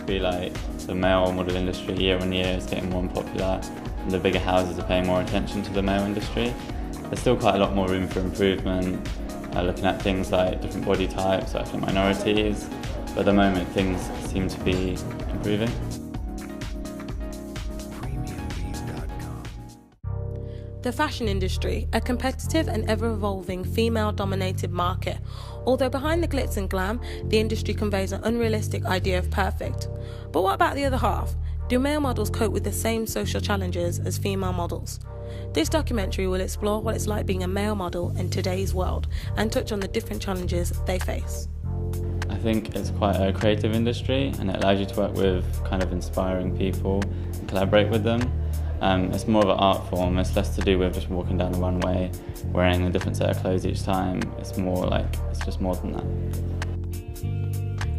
be like the male model industry year on year is getting more popular, and the bigger houses are paying more attention to the male industry. There's still quite a lot more room for improvement, looking at things like different body types, ethnic minorities, but at the moment things seem to be improving. The fashion industry, a competitive and ever-evolving female-dominated market. Although behind the glitz and glam, the industry conveys an unrealistic idea of perfect. But what about the other half? Do male models cope with the same social challenges as female models? This documentary will explore what it's like being a male model in today's world and touch on the different challenges they face. I think it's quite a creative industry, and it allows you to work with kind of inspiring people and collaborate with them. It's more of an art form. It's less to do with just walking down the runway, wearing a different set of clothes each time. It's more like, it's just more than that.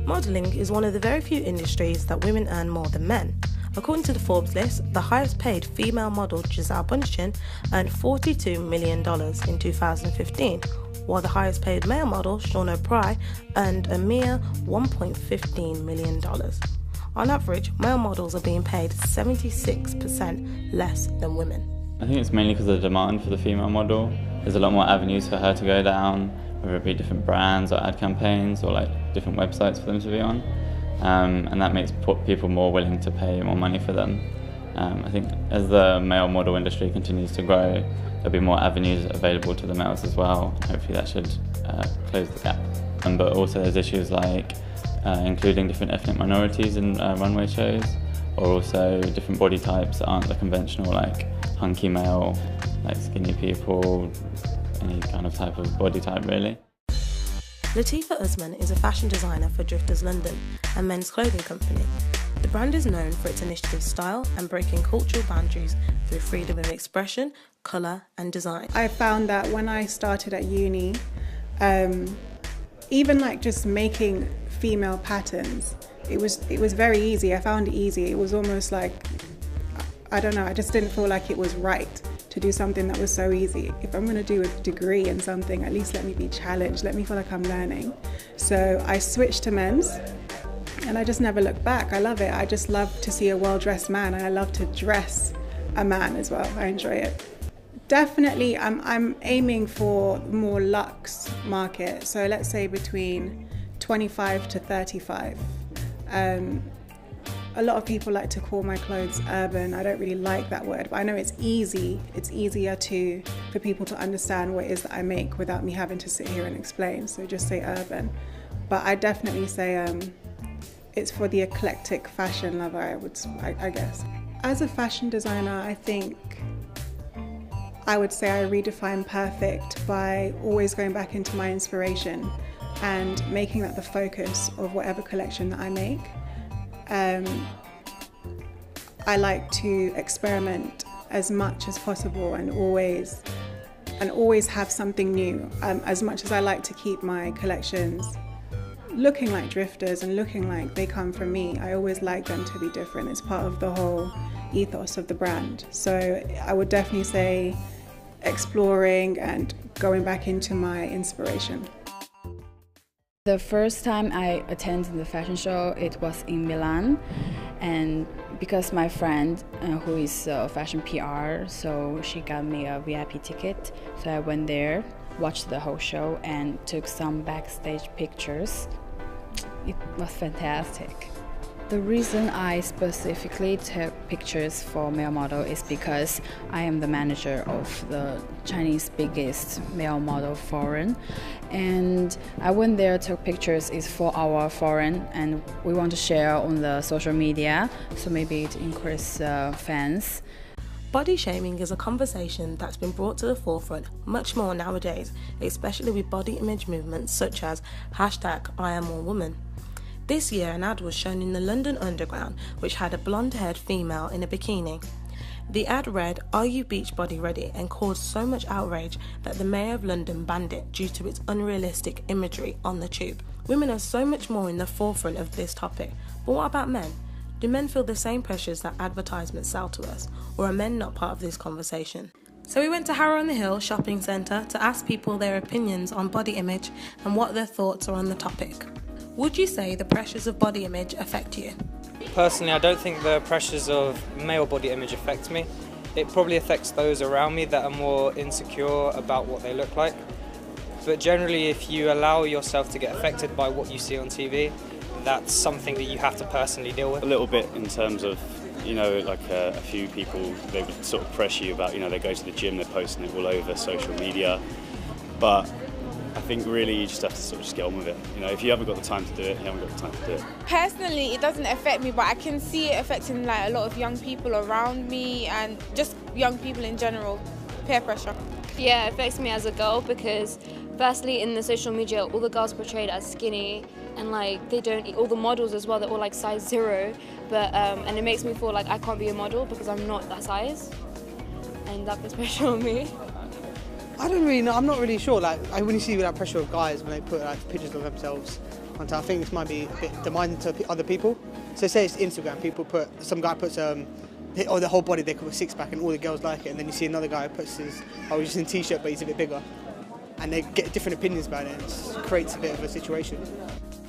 Modelling is one of the very few industries that women earn more than men. According to the Forbes list, the highest paid female model, Giselle Bundchen, earned $42 million in 2015, while the highest paid male model, Sean O'Brien, earned a mere $1.15 million. On average, male models are being paid 76% less than women. I think it's mainly because of the demand for the female model. There's a lot more avenues for her to go down, whether it be different brands or ad campaigns or like different websites for them to be on. And that makes people more willing to pay more money for them. I think as the male model industry continues to grow, there'll be more avenues available to the males as well. Hopefully that should close the gap. But also there's issues like including different ethnic minorities in runway shows, or also different body types that aren't the conventional like hunky male, like skinny people, any kind of type of body type really. Lomteva is a fashion designer for Drifters London, a men's clothing company. The brand is known for its initiative style and breaking cultural boundaries through freedom of expression, colour and design. I found that when I started at uni, even like just making female patterns, it was very easy. I found it easy. It was almost like, I don't know, I just didn't feel like it was right to do something that was so easy. If I'm going to do a degree in something, at least let me be challenged, let me feel like I'm learning. So I switched to men's and I just never looked back. I love it. I just love to see a well-dressed man, and I love to dress a man as well. I enjoy it. Definitely I'm aiming for more luxe market, so let's say between 25 to 35. A lot of people like to call my clothes urban. I don't really like that word, but I know it's easy. It's easier for people to understand what it is that I make without me having to sit here and explain. So just say urban. But I definitely say it's for the eclectic fashion lover, I guess. As a fashion designer, I think I would say I redefine perfect by always going back into my inspiration and making that the focus of whatever collection that I make. I like to experiment as much as possible and always have something new. As much as I like to keep my collections looking like drifters and looking like they come from me, I always like them to be different. It's part of the whole ethos of the brand. So I would definitely say exploring and going back into my inspiration. The first time I attended the fashion show, it was in Milan, and because my friend, who is a fashion PR, so she got me a VIP ticket, so I went there, watched the whole show and took some backstage pictures. It was fantastic. The reason I specifically took pictures for male model is because I am the manager of the Chinese biggest male model forum, and I went there, took pictures. It's for our forum and we want to share on the social media, so maybe it increases fans. Body shaming is a conversation that's been brought to the forefront much more nowadays, especially with body image movements such as #IamAllWoman. This year, an ad was shown in the London Underground which had a blonde-haired female in a bikini. The ad read, "Are you beach body ready?" and caused so much outrage that the Mayor of London banned it due to its unrealistic imagery on the tube. Women are so much more in the forefront of this topic, but what about men? Do men feel the same pressures that advertisements sell to us, or are men not part of this conversation? So we went to Harrow on the Hill shopping centre to ask people their opinions on body image and what their thoughts are on the topic. Would you say the pressures of body image affect you? Personally, I don't think the pressures of male body image affect me. It probably affects those around me that are more insecure about what they look like. But generally, if you allow yourself to get affected by what you see on TV, that's something that you have to personally deal with. A little bit in terms of, you know, like a few people, they would sort of pressure you about, you know, they go to the gym, they're posting it all over social media. But I think really you just have to sort of just get on with it. You know, if you haven't got the time to do it, you haven't got the time to do it. Personally, it doesn't affect me, but I can see it affecting like a lot of young people around me and just young people in general. Peer pressure. Yeah, it affects me as a girl because firstly in the social media all the girls are portrayed as skinny and like they don't eat, all the models as well, they're all like size 0, but and it makes me feel like I can't be a model because I'm not that size, and that puts pressure on me. I don't really know, I'm not really sure, like I really see that pressure of guys when they put like pictures of themselves onto, I think this might be a bit demanding to other people. So say it's Instagram, people put, some guy puts or the whole body, they put a six-pack and all the girls like it, and then you see another guy who puts his, oh he's in a t-shirt but he's a bit bigger. And they get different opinions about it, and it creates a bit of a situation.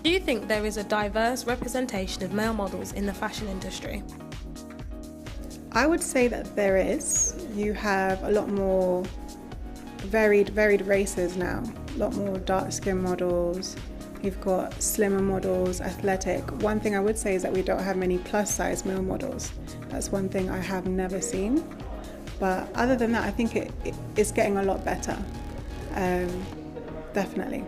Do you think there is a diverse representation of male models in the fashion industry? I would say that there is. You have a lot more varied races now, a lot more dark skin models, you've got slimmer models, athletic. One thing I would say is that we don't have many plus size male models. That's one thing I have never seen. But other than that, I think it's getting a lot better. Definitely.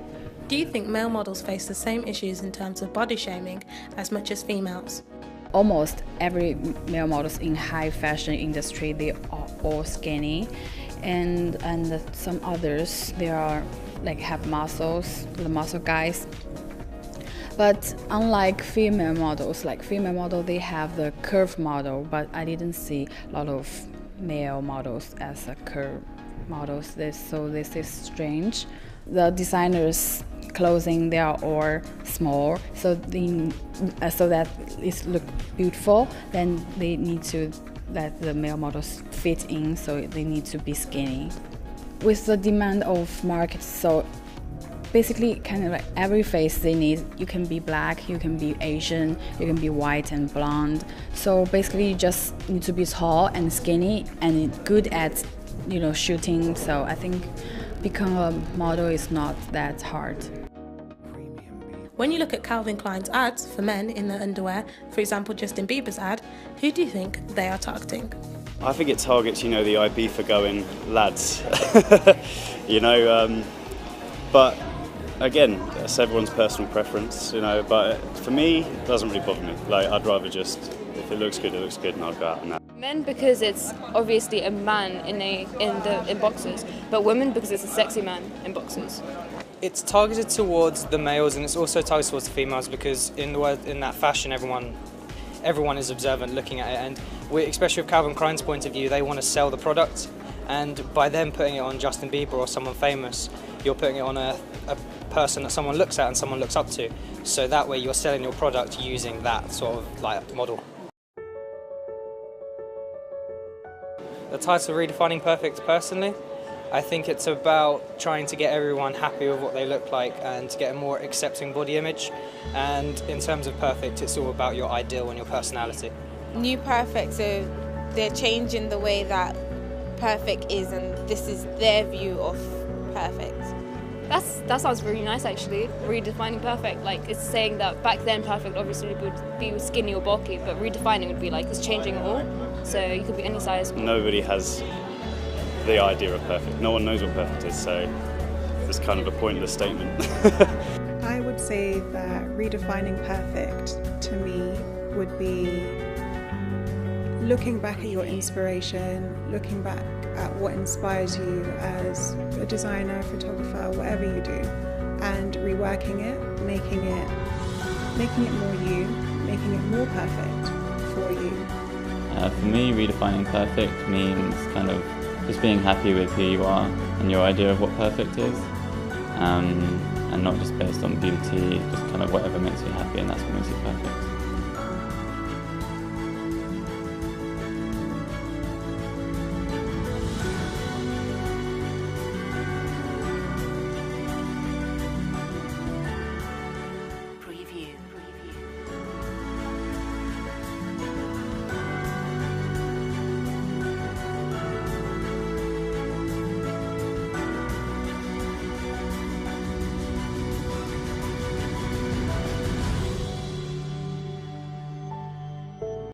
Do you think male models face the same issues in terms of body shaming as much as females? Almost every male models in high fashion industry, they are all skinny, and some others, they are like have muscles, the muscle guys. But unlike female models, like female model, they have the curve model, but I didn't see a lot of male models as a curve models. So this is strange. The designers' clothing, they are all small, so that it look beautiful. Then they need to let the male models fit in, so they need to be skinny. With the demand of market, so basically kind of like every face they need. You can be black, you can be Asian, you can be white and blonde. So basically you just need to be tall and skinny and good at, you know, shooting. So I think become a model is not that hard. When you look at Calvin Klein's ads for men in their underwear, for example Justin Bieber's ad, who do you think they are targeting? I think it targets, you know, the Ibiza going lads, you know, but again, that's everyone's personal preference, you know, but for me, it doesn't really bother me. Like, I'd rather just, if it looks good, and I'll go out and that. Men because it's obviously a man in boxers, but women because it's a sexy man in boxers. It's targeted towards the males, and it's also targeted towards the females because in that fashion, everyone is observant looking at it, and especially with Calvin Klein's point of view, they want to sell the product, and by them putting it on Justin Bieber or someone famous, you're putting it on a person that someone looks at and someone looks up to, so that way you're selling your product using that sort of like model. The title Redefining Perfect, personally, I think it's about trying to get everyone happy with what they look like and to get a more accepting body image. And in terms of perfect, it's all about your ideal and your personality. New perfect, so they're changing the way that perfect is, and this is their view of perfect. That sounds really nice actually, redefining perfect. Like it's saying that back then perfect obviously would be skinny or bulky, but redefining would be like it's changing it all. So you could be any size. Nobody has the idea of perfect. No one knows what perfect is, so it's kind of a pointless statement. I would say that redefining perfect to me would be looking back at your inspiration, looking back at what inspires you as a designer, photographer, whatever you do, and reworking it, making it more you, making it more perfect for you. For me, redefining perfect means kind of just being happy with who you are and your idea of what perfect is, and not just based on beauty, just kind of whatever makes you happy, and that's what makes you perfect.